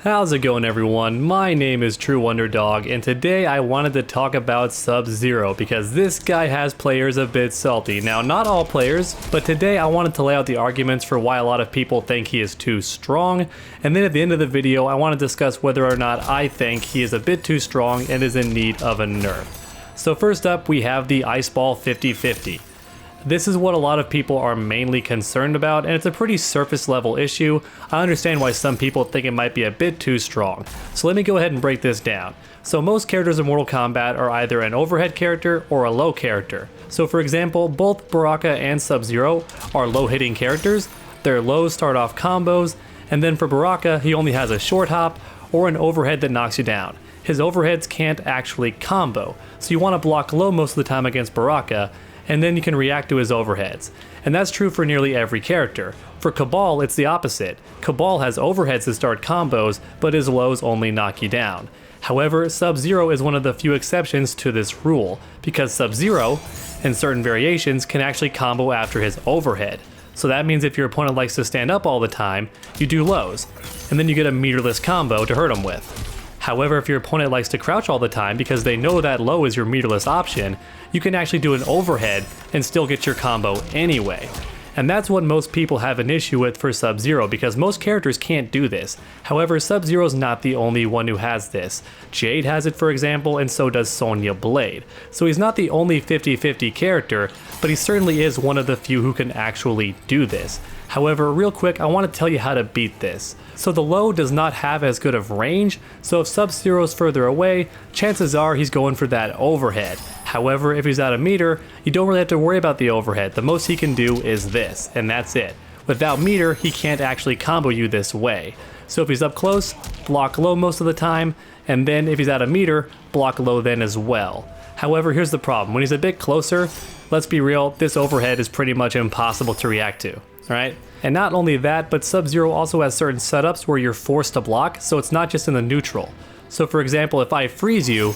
How's it going, everyone? My name is True Underdog, and today I wanted to talk about Sub-Zero because this guy has players a bit salty. Now, not all players, but today I wanted to lay out the arguments for why a lot of people think he is too strong, and then at the end of the video I want to discuss whether or not I think he is a bit too strong and is in need of a nerf. So first up, we have the Ice Ball 50/50. This is what a lot of people are mainly concerned about, and it's a pretty surface level issue. I understand why some people think it might be a bit too strong. So let me go ahead and break this down. So most characters in Mortal Kombat are either an overhead character or a low character. So for example, both Baraka and Sub-Zero are low hitting characters. Their lows start off combos, and then for Baraka, he only has a short hop or an overhead that knocks you down. His overheads can't actually combo, so you want to block low most of the time against Baraka, and then you can react to his overheads. And that's true for nearly every character. For Kabal, it's the opposite. Kabal has overheads to start combos, but his lows only knock you down. However, Sub-Zero is one of the few exceptions to this rule, because Sub-Zero, in certain variations, can actually combo after his overhead. So that means if your opponent likes to stand up all the time, you do lows, and then you get a meterless combo to hurt him with. However, if your opponent likes to crouch all the time because they know that low is your meterless option, you can actually do an overhead and still get your combo anyway. And that's what most people have an issue with for Sub-Zero, because most characters can't do this. However, Sub-Zero's not the only one who has this. Jade has it, for example, and so does Sonya Blade. So he's not the only 50/50 character, but he certainly is one of the few who can actually do this. However, real quick, I want to tell you how to beat this. So the low does not have as good of range, so if Sub-Zero's further away, chances are he's going for that overhead. However, if he's at a meter, you don't really have to worry about the overhead. The most he can do is this, and that's it. Without meter, he can't actually combo you this way. So if he's up close, block low most of the time, and then if he's at a meter, block low then as well. However, here's the problem. When he's a bit closer, let's be real, this overhead is pretty much impossible to react to. Right? And not only that, but Sub-Zero also has certain setups where you're forced to block, so it's not just in the neutral. So for example, if I freeze you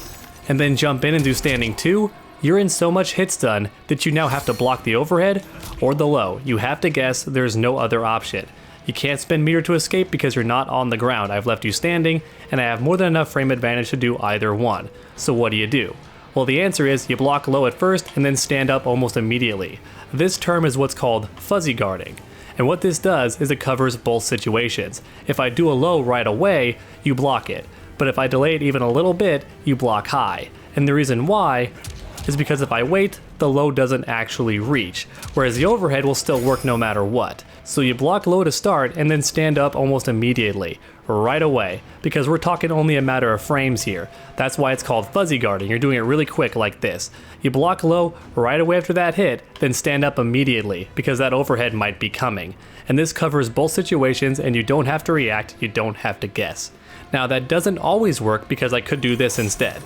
and then jump in and do standing 2, you're in so much hit stun that you now have to block the overhead or the low. You have to guess, there's no other option. You can't spend meter to escape because you're not on the ground. I've left you standing, and I have more than enough frame advantage to do either one. So what do? Well, the answer is you block low at first and then stand up almost immediately. This term is what's called fuzzy guarding. And what this does is it covers both situations. If I do a low right away, you block it. But if I delay it even a little bit, you block high. And the reason why is because if I wait, the low doesn't actually reach, whereas the overhead will still work no matter what. So you block low to start and then stand up almost immediately, right away, because we're talking only a matter of frames here. That's why it's called fuzzy guarding. You're doing it really quick like this. You block low right away after that hit, then stand up immediately, because that overhead might be coming. And this covers both situations, and you don't have to react, you don't have to guess. Now that doesn't always work, because I could do this instead.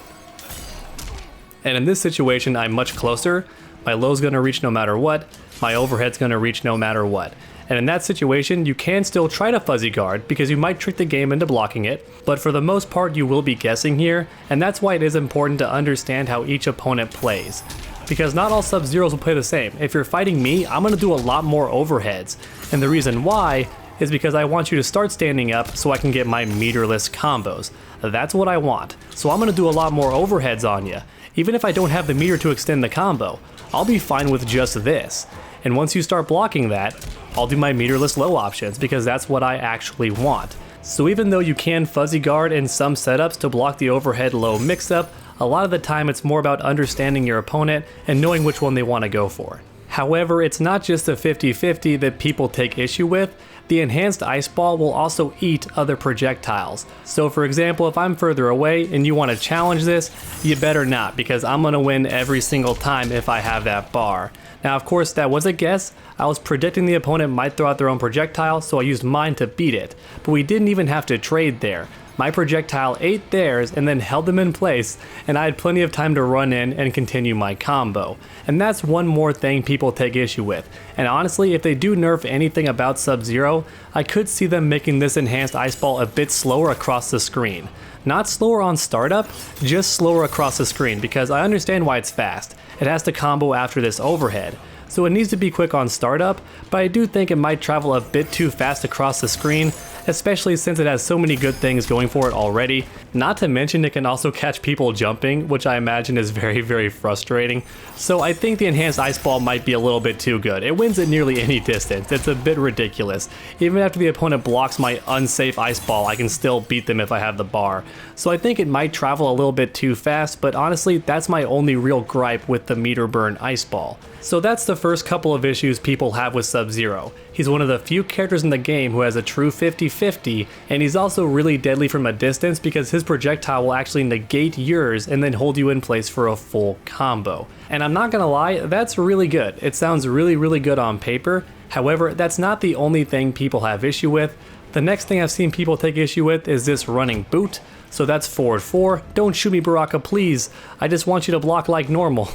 And in this situation, I'm much closer. My low's gonna reach no matter what, my overhead's gonna reach no matter what. And in that situation, you can still try to fuzzy guard because you might trick the game into blocking it, but for the most part you will be guessing here, and that's why it is important to understand how each opponent plays. Because not all Sub-Zeros will play the same. If you're fighting me, I'm gonna do a lot more overheads, and the reason why is because I want you to start standing up so I can get my meterless combos. That's what I want. So I'm gonna do a lot more overheads on you. Even if I don't have the meter to extend the combo, I'll be fine with just this. And once you start blocking that, I'll do my meterless low options because that's what I actually want. So even though you can fuzzy guard in some setups to block the overhead low mix-up, a lot of the time it's more about understanding your opponent and knowing which one they want to go for. However, it's not just the 50/50 that people take issue with. The enhanced ice ball will also eat other projectiles. So for example, if I'm further away and you want to challenge this, you better not, because I'm going to win every single time if I have that bar. Now of course that was a guess. I was predicting the opponent might throw out their own projectile, so I used mine to beat it. But we didn't even have to trade there. My projectile ate theirs and then held them in place, and I had plenty of time to run in and continue my combo. And that's one more thing people take issue with. And honestly, if they do nerf anything about Sub-Zero, I could see them making this enhanced ice ball a bit slower across the screen. Not slower on startup, just slower across the screen, because I understand why it's fast. It has to combo after this overhead. so it needs to be quick on startup, but I do think it might travel a bit too fast across the screen, especially since it has so many good things going for it already. Not to mention it can also catch people jumping, which I imagine is very, very frustrating. So I think the enhanced ice ball might be a little bit too good. It wins at nearly any distance. It's a bit ridiculous. Even after the opponent blocks my unsafe ice ball, I can still beat them if I have the bar. So I think it might travel a little bit too fast, but honestly, that's my only real gripe with the meter burn ice ball. So that's the first couple of issues people have with Sub-Zero. He's one of the few characters in the game who has a true 50-50, and he's also really deadly from a distance because his projectile will actually negate yours and then hold you in place for a full combo. And I'm not gonna lie, that's really good. It sounds really, really good on paper. However, that's not the only thing people have issue with. The next thing I've seen people take issue with is this running boot. So that's forward 4. Don't shoot me, Baraka, please. I just want you to block like normal.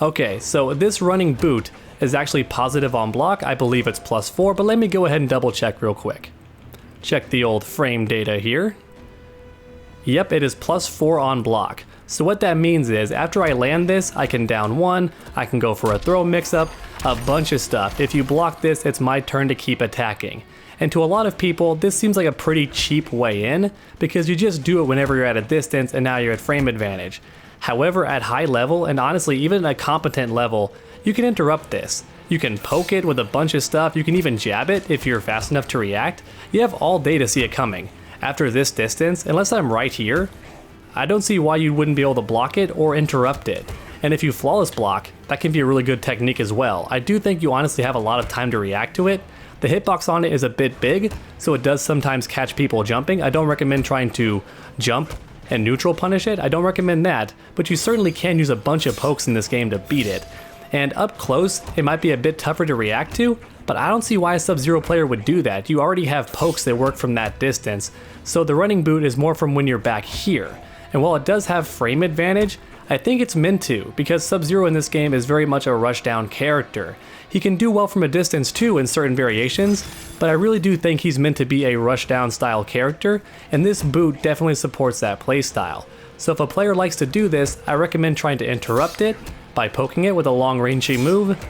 Okay, so this running boot is actually positive on block. I believe it's +4, but let me go ahead and double check real quick. Check the old frame data here. Yep, it is +4 on block. So what that means is after I land this, I can down 1, I can go for a throw mix-up, a bunch of stuff. If you block this, it's my turn to keep attacking. And to a lot of people, this seems like a pretty cheap way in, because you just do it whenever you're at a distance and now you're at frame advantage. However, at high level, and honestly even at a competent level, you can interrupt this. You can poke it with a bunch of stuff, you can even jab it if you're fast enough to react. You have all day to see it coming. After this distance, unless I'm right here, I don't see why you wouldn't be able to block it or interrupt it. And if you flawless block, that can be a really good technique as well. I do think you honestly have a lot of time to react to it. The hitbox on it is a bit big, so it does sometimes catch people jumping. I don't recommend trying to jump and neutral punish it. I don't recommend that, but you certainly can use a bunch of pokes in this game to beat it. And up close, it might be a bit tougher to react to, but I don't see why a Sub-Zero player would do that. You already have pokes that work from that distance, so the running boot is more from when you're back here. And while it does have frame advantage, I think it's meant to, because Sub-Zero in this game is very much a rushdown character. He can do well from a distance too in certain variations, but I really do think he's meant to be a rushdown style character, and this boot definitely supports that playstyle. So if a player likes to do this, I recommend trying to interrupt it by poking it with a long rangey move,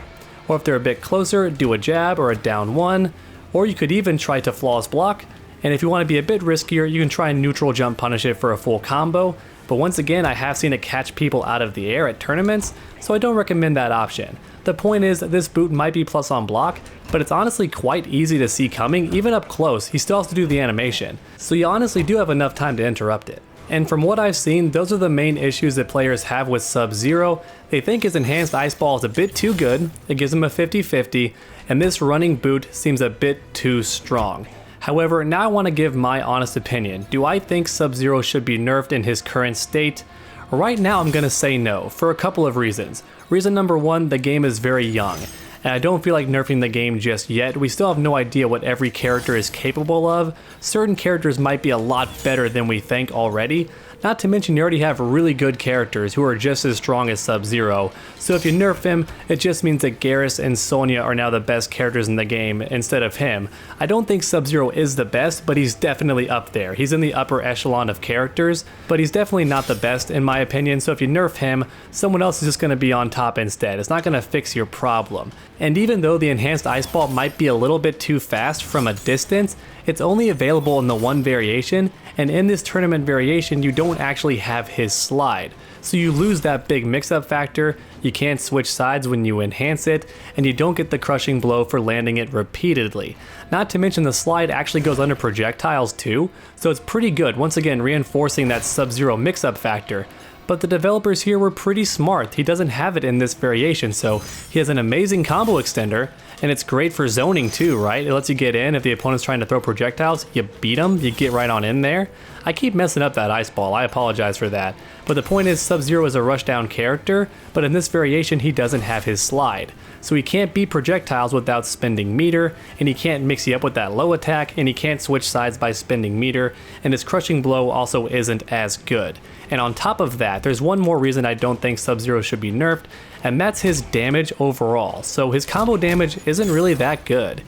or if they're a bit closer, do a jab or a down 1, or you could even try to flawless block, and if you want to be a bit riskier, you can try and neutral jump punish it for a full combo. But once again, I have seen it catch people out of the air at tournaments, so I don't recommend that option. The point is, this boot might be plus on block, but it's honestly quite easy to see coming. Even up close, he still has to do the animation, so you honestly do have enough time to interrupt it. And from what I've seen, those are the main issues that players have with Sub-Zero. They think his enhanced ice ball is a bit too good, it gives him a 50-50, and this running boot seems a bit too strong. However, now I want to give my honest opinion. Do I think Sub-Zero should be nerfed in his current state? Right now I'm gonna say no, for a couple of reasons. Reason number 1, the game is very young, and I don't feel like nerfing the game just yet. We still have no idea what every character is capable of. Certain characters might be a lot better than we think already. Not to mention you already have really good characters who are just as strong as Sub-Zero. So if you nerf him, it just means that Garrus and Sonya are now the best characters in the game instead of him. I don't think Sub-Zero is the best, but he's definitely up there. He's in the upper echelon of characters, but he's definitely not the best in my opinion. So if you nerf him, someone else is just going to be on top instead. It's not going to fix your problem. And even though the enhanced ice ball might be a little bit too fast from a distance, it's only available in the one variation, and in this tournament variation you don't actually have his slide. So you lose that big mix-up factor, you can't switch sides when you enhance it, and you don't get the crushing blow for landing it repeatedly. Not to mention the slide actually goes under projectiles too, so it's pretty good, once again reinforcing that Sub-Zero mix-up factor. But the developers here were pretty smart. He doesn't have it in this variation, so he has an amazing combo extender, and it's great for zoning too, right? It lets you get in if the opponent's trying to throw projectiles, you beat them, you get right on in there. I keep messing up that ice ball, I apologize for that. But the point is, Sub-Zero is a rushdown character, but in this variation he doesn't have his slide. So he can't beat projectiles without spending meter, and he can't mix you up with that low attack, and he can't switch sides by spending meter, and his crushing blow also isn't as good. And on top of that, there's one more reason I don't think Sub-Zero should be nerfed, and that's his damage overall. So his combo damage isn't really that good.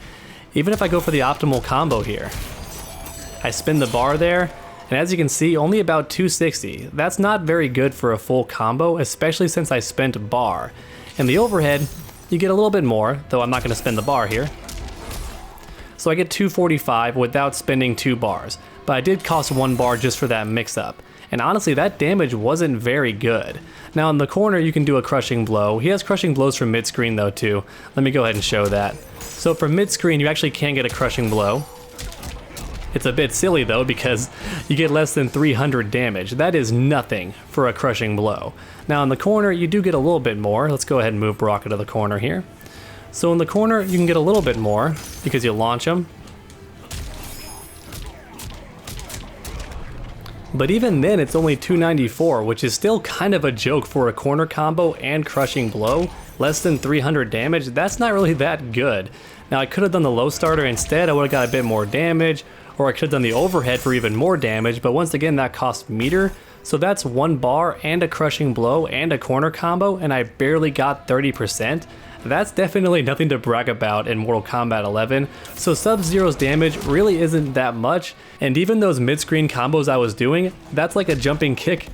Even if I go for the optimal combo here, I spin the bar there, and as you can see, only about 260. That's not very good for a full combo, especially since I spent bar. And the overhead, you get a little bit more, though I'm not going to spin the bar here. So I get 245 without spending 2 bars, but I did cost 1 bar just for that mix-up. And honestly, that damage wasn't very good. Now in the corner, you can do a crushing blow. He has crushing blows from mid-screen though too. Let me go ahead and show that. So from mid-screen, you actually can get a crushing blow. It's a bit silly though because you get less than 300 damage. That is nothing for a crushing blow. Now in the corner, you do get a little bit more. Let's go ahead and move Baraka to the corner here. So in the corner, you can get a little bit more because you launch him. But even then, it's only 294, which is still kind of a joke for a corner combo and crushing blow. Less than 300 damage, that's not really that good. Now I could have done the low starter instead, I would have got a bit more damage, or I could have done the overhead for even more damage, but once again that cost meter. So that's 1 bar and a crushing blow and a corner combo, and I barely got 30%. That's definitely nothing to brag about in Mortal Kombat 11, so Sub-Zero's damage really isn't that much, and even those mid-screen combos I was doing, that's like a jumping kick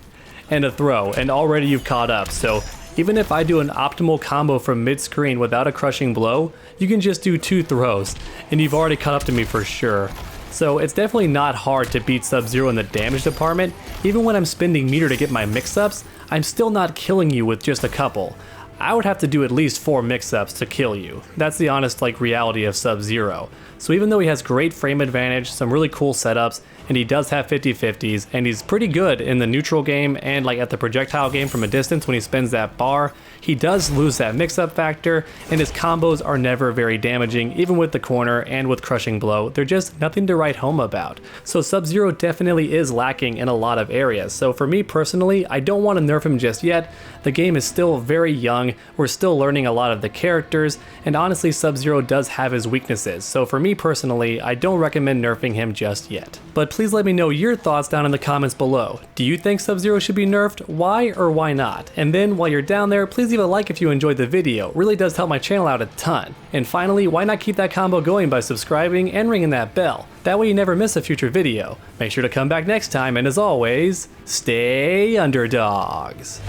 and a throw, and already you've caught up. So even if I do an optimal combo from mid-screen without a crushing blow, you can just do 2 throws, and you've already caught up to me for sure. So it's definitely not hard to beat Sub-Zero in the damage department. Even when I'm spending meter to get my mix-ups, I'm still not killing you with just a couple. I would have to do at least 4 mix-ups to kill you. That's the honest reality of Sub-Zero. So even though he has great frame advantage, some really cool setups, and he does have 50-50s, and he's pretty good in the neutral game and at the projectile game from a distance when he spins that bar, he does lose that mix-up factor, and his combos are never very damaging, even with the corner and with crushing blow. They're just nothing to write home about. So Sub-Zero definitely is lacking in a lot of areas. So for me personally, I don't want to nerf him just yet. The game is still very young, we're still learning a lot of the characters, and honestly Sub-Zero does have his weaknesses. So for me personally, I don't recommend nerfing him just yet. But please let me know your thoughts down in the comments below. Do you think Sub-Zero should be nerfed? Why or why not? And then while you're down there, please leave a like if you enjoyed the video. It really does help my channel out a ton. And finally, why not keep that combo going by subscribing and ringing that bell? That way you never miss a future video. Make sure to come back next time, and as always, stay underdogs.